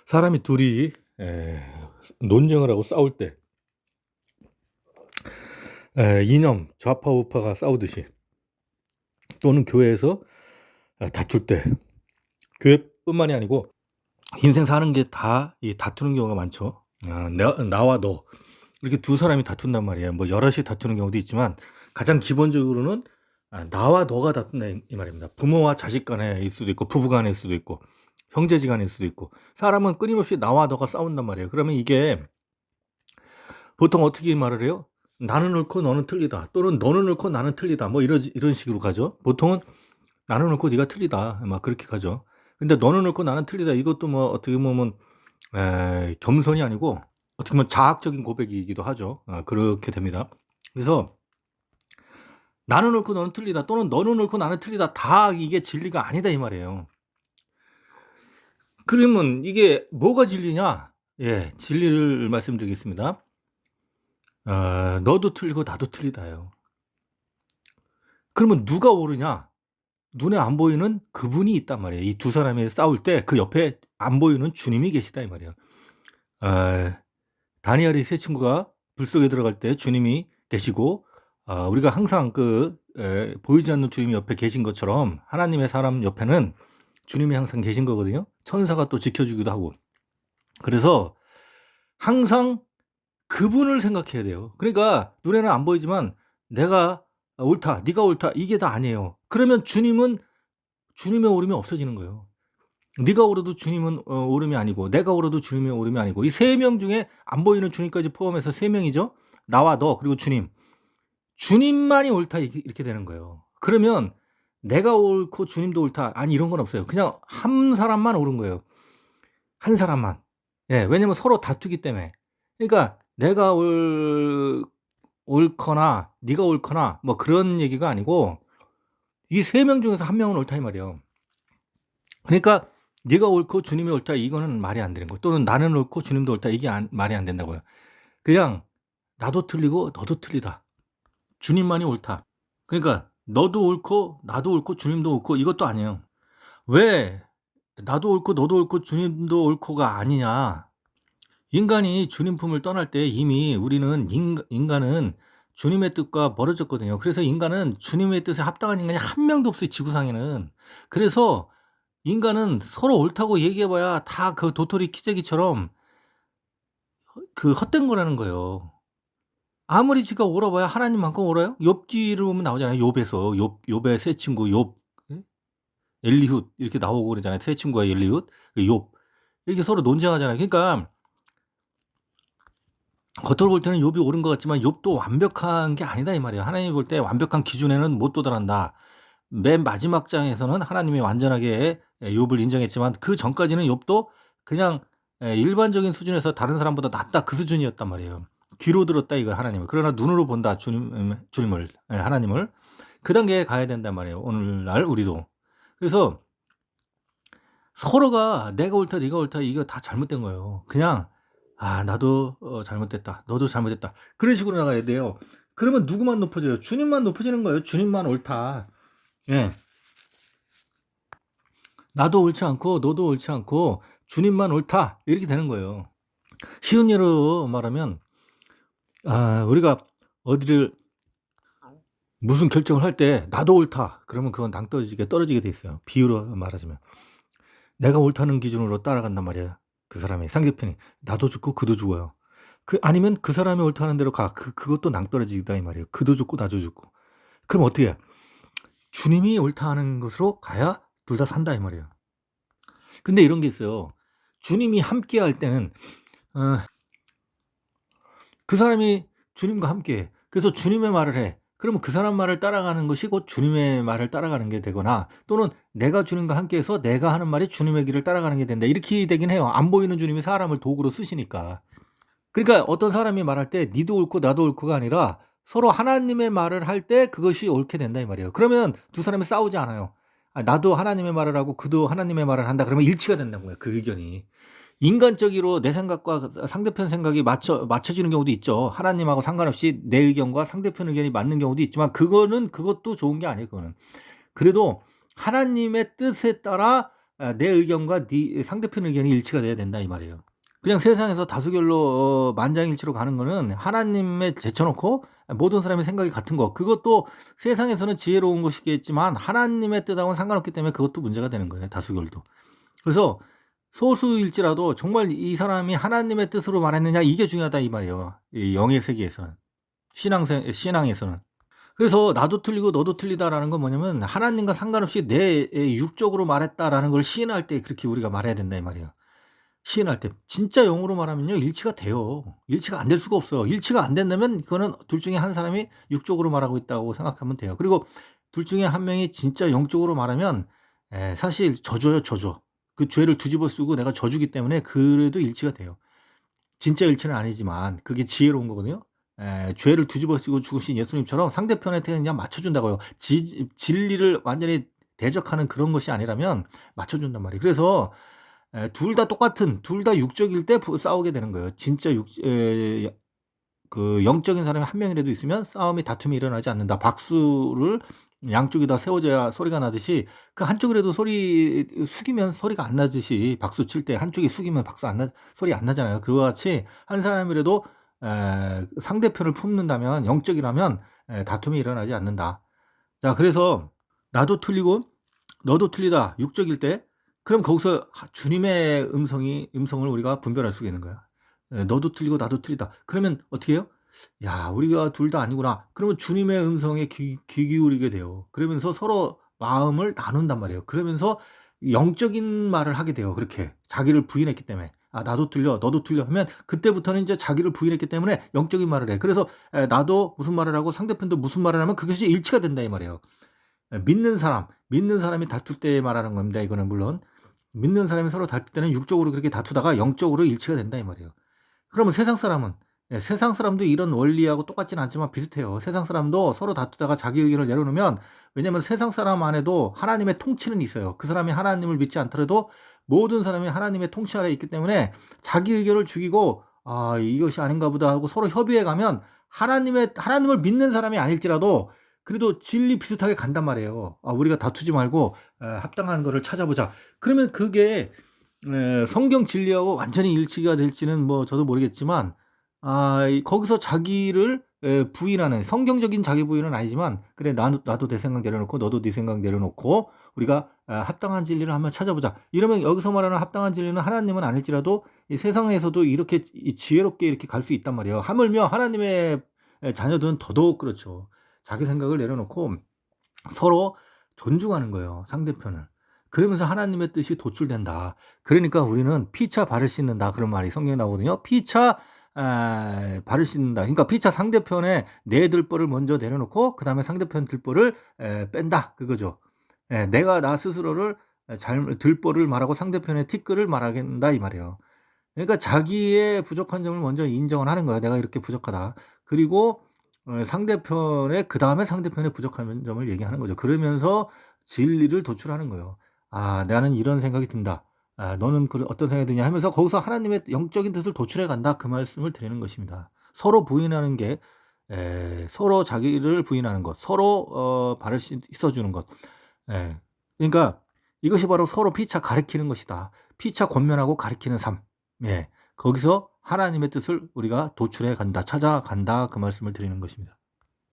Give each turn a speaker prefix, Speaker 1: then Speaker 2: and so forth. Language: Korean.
Speaker 1: 사람이 둘이 논쟁을 하고 싸울 때 이념 좌파 우파가 싸우듯이 또는 교회에서 다툴 때 교회뿐만이 아니고 인생 사는 게 다 다투는 경우가 많죠. 나와 너 이렇게 두 사람이 다툰단 말이에요. 뭐 여럿이 다투는 경우도 있지만 가장 기본적으로는 나와 너가 다툰다 이 말입니다. 부모와 자식 간에일 수도 있고 부부 간일 수도 있고 형제지간일 수도 있고 사람은 끊임없이 나와 너가 싸운단 말이에요. 그러면 이게 보통 어떻게 말을 해요? 나는 옳고 너는 틀리다 또는 너는 옳고 나는 틀리다 뭐 이런 식으로 가죠. 보통은 나는 옳고 네가 틀리다 막 그렇게 가죠. 근데 너는 옳고 나는 틀리다 이것도 뭐 어떻게 보면 겸손이 아니고 어떻게 보면 자학적인 고백이기도 하죠. 그렇게 됩니다. 그래서 나는 옳고 너는 틀리다 또는 너는 옳고 나는 틀리다 다 이게 진리가 아니다 이 말이에요. 그러면 이게 뭐가 진리냐? 진리를 말씀드리겠습니다. 너도 틀리고 나도 틀리다예요. 그러면 누가 옳으냐? 눈에 안 보이는 그분이 있단 말이에요. 이 두 사람이 싸울 때 그 옆에 안 보이는 주님이 계시다 이 말이에요. 다니엘의 세 친구가 불 속에 들어갈 때 주님이 계시고 우리가 항상 보이지 않는 주님이 옆에 계신 것처럼 하나님의 사람 옆에는 주님이 항상 계신 거거든요. 천사가 또 지켜주기도 하고. 그래서 항상 그분을 생각해야 돼요. 그러니까 눈에는 안 보이지만 내가 옳다, 네가 옳다 이게 다 아니에요. 그러면 주님의 옳음이 없어지는 거예요. 네가 옳아도 주님은 옳음이 아니고 내가 옳아도 주님의 옳음이 아니고 이 세 명 중에 안 보이는 주님까지 포함해서 세 명이죠. 나와 너 그리고 주님만이 옳다 이렇게 되는 거예요. 그러면 내가 옳고 주님도 옳다 아니 이런 건 없어요. 그냥 한 사람만 옳은 거예요. 한 사람만. 왜냐면 서로 다투기 때문에. 그러니까 내가 옳거나 네가 옳거나 뭐 그런 얘기가 아니고 이 세 명 중에서 한 명은 옳다 이 말이에요. 그러니까 네가 옳고 주님이 옳다 이거는 말이 안 되는 거. 또는 나는 옳고 주님도 옳다 이게 말이 안 된다고요. 그냥 나도 틀리고 너도 틀리다. 주님만이 옳다. 그러니까 너도 옳고 나도 옳고 주님도 옳고 이것도 아니에요. 왜 나도 옳고 너도 옳고 주님도 옳고가 아니냐. 인간이 주님 품을 떠날 때 이미 우리는 인간은 주님의 뜻과 멀어졌거든요. 그래서 인간은 주님의 뜻에 합당한 인간이 한 명도 없어요, 지구상에는. 그래서 인간은 서로 옳다고 얘기해봐야 다 그 도토리 키재기처럼 그 헛된 거라는 거예요. 아무리 지가 옳아봐야 하나님만큼 옳아요? 욥기를 보면 나오잖아요. 욥에서 욥의 세 친구 욥, 엘리훗 이렇게 나오고 그러잖아요. 세 친구와 엘리훗, 욥 이렇게 서로 논쟁하잖아요. 그러니까 겉으로 볼 때는 욥이 옳은 것 같지만 욥도 완벽한 게 아니다 이 말이에요. 하나님이 볼 때 완벽한 기준에는 못 도달한다. 맨 마지막 장에서는 하나님이 완전하게 욥을 인정했지만 그 전까지는 욥도 그냥 일반적인 수준에서 다른 사람보다 낫다 그 수준이었단 말이에요. 귀로 들었다 이거 하나님을. 그러나 눈으로 본다 주님을 하나님을. 그 단계에 가야 된단 말이에요. 오늘날 우리도. 그래서 서로가 내가 옳다 네가 옳다 이거 다 잘못된 거예요. 그냥 나도 잘못됐다. 너도 잘못됐다. 그런 식으로 나가야 돼요. 그러면 누구만 높아져요? 주님만 높아지는 거예요. 주님만 옳다. 나도 옳지 않고 너도 옳지 않고 주님만 옳다. 이렇게 되는 거예요. 쉬운 예로 말하면 우리가 어디를 무슨 결정을 할 때 나도 옳다. 그러면 그건 떨어지게 돼 있어요. 비유로 말하자면. 내가 옳다는 기준으로 따라간단 말이야. 그 사람이 상대편이 나도 죽고 그도 죽어요. 아니면 그 사람이 옳다는 대로 가. 그것도 낭떨어지다 이 말이에요. 그도 죽고 나도 죽고. 그럼 어떻게 해? 주님이 옳다 하는 것으로 가야 둘 다 산다 이 말이에요. 근데 이런 게 있어요. 주님이 함께 할 때는 그 사람이 주님과 함께 해. 그래서 주님의 말을 해. 그러면 그 사람 말을 따라가는 것이 곧 주님의 말을 따라가는 게 되거나 또는 내가 주님과 함께해서 내가 하는 말이 주님의 길을 따라가는 게 된다. 이렇게 되긴 해요. 안 보이는 주님이 사람을 도구로 쓰시니까. 그러니까 어떤 사람이 말할 때 니도 옳고 나도 옳고가 아니라 서로 하나님의 말을 할 때 그것이 옳게 된다 이 말이에요. 그러면 두 사람이 싸우지 않아요. 나도 하나님의 말을 하고 그도 하나님의 말을 한다. 그러면 일치가 된다는 거예요. 그 의견이. 인간적으로 내 생각과 상대편 생각이 맞춰지는 경우도 있죠. 하나님하고 상관없이 내 의견과 상대편 의견이 맞는 경우도 있지만 그것도 좋은 게 아니에요. 그거는. 그래도 하나님의 뜻에 따라 내 의견과 상대편 의견이 일치가 돼야 된다 이 말이에요. 그냥 세상에서 다수결로 만장일치로 가는 거는 하나님에 제쳐놓고 모든 사람의 생각이 같은 거, 그것도 세상에서는 지혜로운 것이겠지만 하나님의 뜻하고는 상관없기 때문에 그것도 문제가 되는 거예요. 다수결도. 그래서 소수일지라도 정말 이 사람이 하나님의 뜻으로 말했느냐, 이게 중요하다 이 말이에요. 이 영의 세계에서는, 신앙에서는. 그래서 나도 틀리고 너도 틀리다라는 건 뭐냐면 하나님과 상관없이 내 육적으로 말했다라는 걸 시인할 때 그렇게 우리가 말해야 된다 이 말이에요. 시인할 때 진짜 영으로 말하면요 일치가 돼요. 일치가 안 될 수가 없어요. 일치가 안 된다면 그거는 둘 중에 한 사람이 육적으로 말하고 있다고 생각하면 돼요. 그리고 둘 중에 한 명이 진짜 영적으로 말하면 사실 저줘요, 저줘. 그 죄를 뒤집어 쓰고 내가 져주기 때문에 그래도 일치가 돼요. 진짜 일치는 아니지만 그게 지혜로운 거거든요. 죄를 뒤집어 쓰고 죽으신 예수님처럼 상대편한테 그냥 맞춰준다고요. 진리를 완전히 대적하는 그런 것이 아니라면 맞춰준단 말이에요. 그래서 둘 다 똑같은, 둘 다 육적일 때 싸우게 되는 거예요. 진짜 그 영적인 사람이 한 명이라도 있으면 싸움이, 다툼이 일어나지 않는다. 박수를 양쪽이 다 세워져야 소리가 나듯이 그 한쪽이라도 숙이면 소리가 안 나듯이, 박수 칠 때 한쪽이 숙이면 소리 안 나잖아요. 그와 같이 한 사람이라도 상대편을 품는다면, 영적이라면 다툼이 일어나지 않는다. 자, 그래서 나도 틀리고 너도 틀리다, 육적일 때, 그럼 거기서 주님의 음성을 우리가 분별할 수가 있는 거야. 너도 틀리고 나도 틀리다. 그러면 어떻게 해요? 야, 우리가 둘 다 아니구나. 그러면 주님의 음성에 귀 기울이게 돼요. 그러면서 서로 마음을 나눈단 말이에요. 그러면서 영적인 말을 하게 돼요. 그렇게 자기를 부인했기 때문에. 아, 나도 틀려, 너도 틀려 하면 그때부터는 이제 자기를 부인했기 때문에 영적인 말을 해. 그래서 나도 무슨 말을 하고 상대편도 무슨 말을 하면 그것이 일치가 된다 이 말이에요. 믿는 사람이 다툴 때 말하는 겁니다. 이거는 물론 믿는 사람이 서로 다툴 때는 육적으로 그렇게 다투다가 영적으로 일치가 된다 이 말이에요. 그러면 세상 사람도 이런 원리하고 똑같지는 않지만 비슷해요. 세상 사람도 서로 다투다가 자기 의견을 내려놓으면, 왜냐하면 세상 사람 안에도 하나님의 통치는 있어요. 그 사람이 하나님을 믿지 않더라도 모든 사람이 하나님의 통치 아래 있기 때문에 자기 의견을 죽이고, 아, 이것이 아닌가 보다 하고 서로 협의해 가면 하나님을 믿는 사람이 아닐지라도 그래도 진리 비슷하게 간단 말이에요. 아, 우리가 다투지 말고 합당한 거를 찾아보자. 그러면 그게 성경 진리하고 완전히 일치가 될지는 뭐 저도 모르겠지만, 거기서 자기를 부인하는, 성경적인 자기 부인은 아니지만, 그래 나도 내 생각 내려놓고 너도 네 생각 내려놓고 우리가 합당한 진리를 한번 찾아보자. 이러면 여기서 말하는 합당한 진리는 하나님은 아닐지라도 이 세상에서도 이렇게 지혜롭게 이렇게 갈 수 있단 말이에요. 하물며 하나님의 자녀들은 더더욱 그렇죠. 자기 생각을 내려놓고 서로 존중하는 거예요, 상대편을. 그러면서 하나님의 뜻이 도출된다. 그러니까 우리는 피차 발을 씻는다, 그런 말이 성경에 나오거든요. 피차 발을 씻는다. 그러니까 피차 상대편의 내 들보를 먼저 내려놓고 그 다음에 상대편 들보를 뺀다, 그거죠. 내가 나 스스로를 들보를 말하고 상대편의 티끌을 말하겠다 이 말이에요. 그러니까 자기의 부족한 점을 먼저 인정을 하는 거야. 내가 이렇게 부족하다. 그리고 상대편의, 그 다음에 상대편의 부족한 점을 얘기하는 거죠. 그러면서 진리를 도출하는 거예요. 아, 나는 이런 생각이 든다. 아, 너는 어떤 생각이 드냐 하면서 거기서 하나님의 영적인 뜻을 도출해 간다, 그 말씀을 드리는 것입니다. 서로 부인하는 게, 서로 자기를 부인하는 것, 서로 발을 씻어주는 것. 그러니까 이것이 바로 서로 피차 가리키는 것이다. 피차 권면하고 가리키는 삶. 거기서 하나님의 뜻을 우리가 도출해 간다, 찾아간다, 그 말씀을 드리는 것입니다.